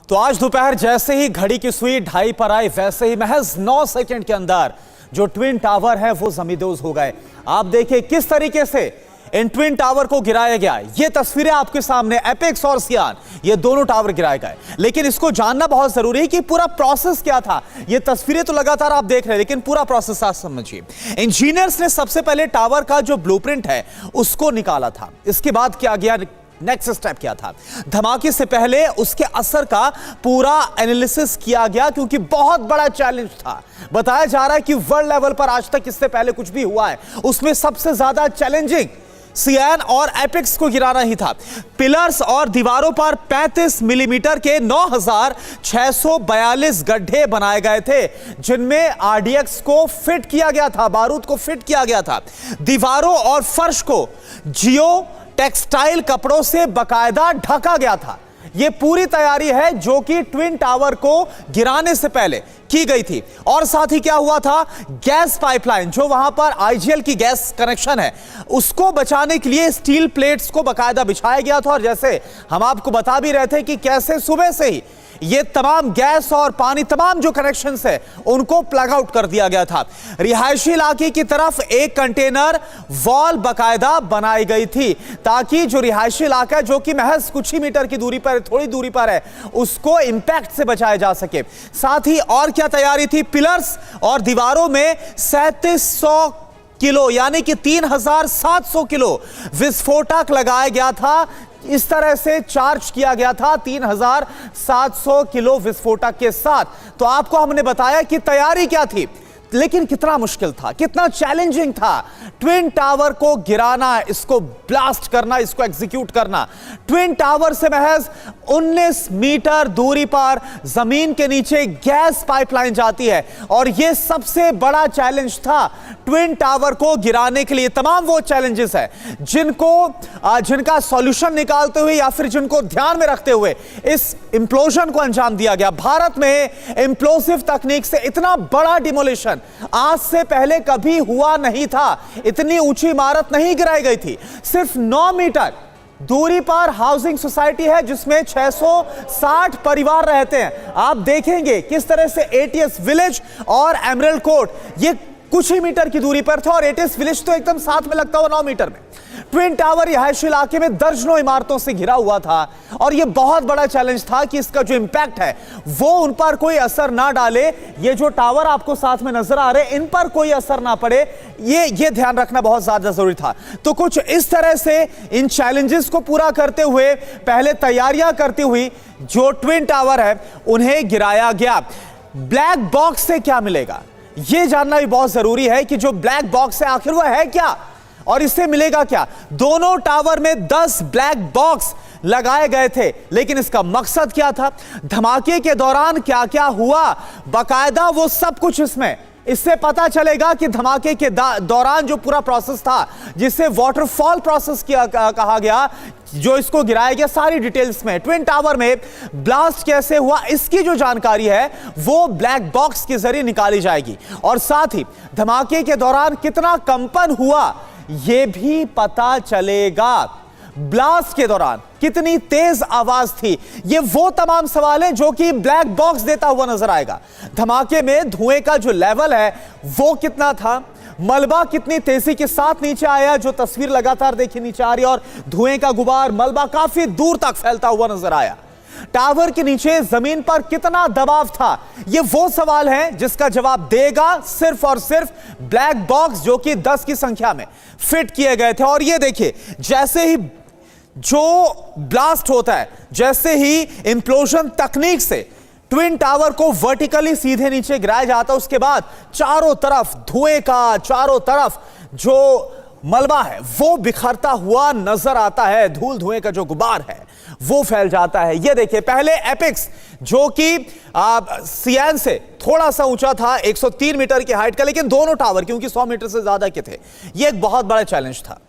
तो आज दोपहर जैसे ही घड़ी की सुई 2:30 पर आई, वैसे ही महज 9 सेकंड के अंदर जो ट्विन टावर है वो जमींदोज हो गए। आप देखिए किस तरीके से इन ट्विन टावर को गिराया गया। ये तस्वीरें आपके सामने, एपेक्स और सियान, ये दोनों टावर गिराए गए। लेकिन इसको जानना बहुत जरूरी है कि पूरा प्रोसेस क्या था। ये तस्वीरें तो लगातार आप देख रहे हैं, लेकिन पूरा प्रोसेस आप समझिए। इंजीनियर्स ने सबसे पहले टावर का जो ब्लूप्रिंट है उसको निकाला था। इसके बाद क्या गया, नेक्स्ट स्टेप क्या था? धमाके से पहले उसके असर का पूरा एनालिसिस किया गया, क्योंकि बहुत बड़ा चैलेंज था। बताया जा रहा है कि वर्ल्ड लेवल पर आज तक इससे पहले कुछ भी हुआ है उसमें सबसे ज्यादा चैलेंजिंग सियान और एपेक्स को गिराना ही था। पिलर्स और दीवारों पर 35 मिलीमीटर के 9642 गड्ढे बनाए गए थे, जिनमें आरडीएक्स को फिट किया गया था, बारूद को फिट किया गया था। दीवारों और फर्श को जियो टेक्सटाइल कपड़ों से बकायदा ढका गया था। यह पूरी तैयारी है जो कि ट्विन टावर को गिराने से पहले की गई थी। और साथ ही क्या हुआ था, गैस पाइपलाइन जो वहां पर आईजीएल की गैस कनेक्शन है उसको बचाने के लिए स्टील प्लेट्स को बकायदा बिछाया गया था। और जैसे हम आपको बता भी रहे थे कि कैसे सुबह से ही ये तमाम गैस और पानी, तमाम जो कनेक्शंस है उनको प्लग आउट कर दिया गया था। रिहायशी इलाके की तरफ एक कंटेनर वॉल बकायदा बनाई गई थी, ताकि जो रिहायशी इलाका है जो कि महज कुछ ही मीटर की दूरी पर, थोड़ी दूरी पर है, उसको इंपैक्ट से बचाया जा सके। साथ ही और क्या तैयारी थी, पिलर्स और दीवारों में 3700 किलो यानी कि 3700 किलो विस्फोटक लगाया गया था। इस तरह से चार्ज किया गया था 3700 किलो विस्फोटक के साथ। तो आपको हमने बताया कि तैयारी क्या थी, लेकिन कितना मुश्किल था, कितना चैलेंजिंग था ट्विन टावर को गिराना, इसको ब्लास्ट करना, इसको एग्जीक्यूट करना। ट्विन टावर से महज 19 मीटर दूरी पर जमीन के नीचे गैस पाइपलाइन जाती है, और यह सबसे बड़ा चैलेंज था ट्विन टावर को गिराने के लिए। तमाम वो चैलेंजेस है जिनका सॉल्यूशन निकालते हुए या फिर जिनको ध्यान में रखते हुए इस इंप्लोजन को अंजाम दिया गया। भारत में इंप्लोसिव तकनीक से इतना बड़ा डिमोलिशन आज से पहले कभी हुआ नहीं था। इतनी ऊंची इमारत नहीं गिराई गई थी। सिर्फ 9 मीटर दूरी पर हाउसिंग सोसाइटी है जिसमें 660 परिवार रहते हैं। आप देखेंगे किस तरह से एटीएस विलेज और एमरल्ड कोर्ट ये कुछ ही मीटर की दूरी पर था, और एटीएस विलेज तो एकदम साथ में लगता हुआ 9 मीटर में। ट्विन टावर रिहायशी इलाके में दर्जनों इमारतों से घिरा हुआ था, और यह बहुत बड़ा चैलेंज था कि इसका जो इंपैक्ट है वो उन पर कोई असर ना डाले। ये जो टावर आपको साथ में नजर आ रहे हैं इन पर कोई असर ना पड़े, ये ध्यान रखना बहुत ज्यादा जरूरी था। तो कुछ इस तरह से इन चैलेंजेस को पूरा करते हुए, पहले तैयारियां करती हुई जो ट्विन टावर है उन्हें गिराया गया। ब्लैक बॉक्स से क्या मिलेगा यह जानना भी बहुत जरूरी है कि जो ब्लैक बॉक्स है आखिर वह है क्या और इससे मिलेगा क्या। दोनों टावर में 10 ब्लैक बॉक्स लगाए गए थे, लेकिन इसका मकसद क्या था, धमाके के दौरान क्या क्या हुआ, बकायदा वो सब कुछ इससे पता चलेगा कि धमाके के दौरान जो पूरा प्रोसेस था, जिसे वाटरफॉल प्रोसेस कहा गया, जो इसको गिराया गया, सारी डिटेल्स में। ट्विन टावर में ब्लास्ट कैसे हुआ इसकी जो जानकारी है वो ब्लैक बॉक्स के जरिए निकाली जाएगी, और साथ ही धमाके के दौरान कितना कंपन हुआ यह भी पता चलेगा। ब्लास्ट के दौरान कितनी तेज आवाज थी, ये वो तमाम सवाल हैं जो कि ब्लैक बॉक्स देता हुआ नजर आएगा। धमाके में धुएं का जो लेवल है वो कितना था, मलबा कितनी तेजी के साथ नीचे आया, जो तस्वीर लगातार देखिए नीचे आ रही है, और धुएं का गुबार, मलबा काफी दूर तक फैलता हुआ नजर आया। टावर के नीचे जमीन पर कितना दबाव था, ये वो सवाल है जिसका जवाब देगा सिर्फ और सिर्फ ब्लैक बॉक्स, जो कि 10 की संख्या में फिट किए गए थे। और ये देखिए, जैसे ही जो ब्लास्ट होता है, जैसे ही इंप्लोजन तकनीक से ट्विन टावर को वर्टिकली सीधे नीचे गिराया जाता है, उसके बाद चारों तरफ धुएं का, चारों तरफ जो मलबा है वो बिखरता हुआ नजर आता है, धूल धुएं का जो गुबार है वो फैल जाता है। ये देखिए, पहले एपेक्स जो कि सियान से थोड़ा सा ऊंचा था, 103 मीटर की हाइट का, लेकिन दोनों टावर क्योंकि 100 मीटर से ज्यादा के थे, ये एक बहुत बड़ा चैलेंज था।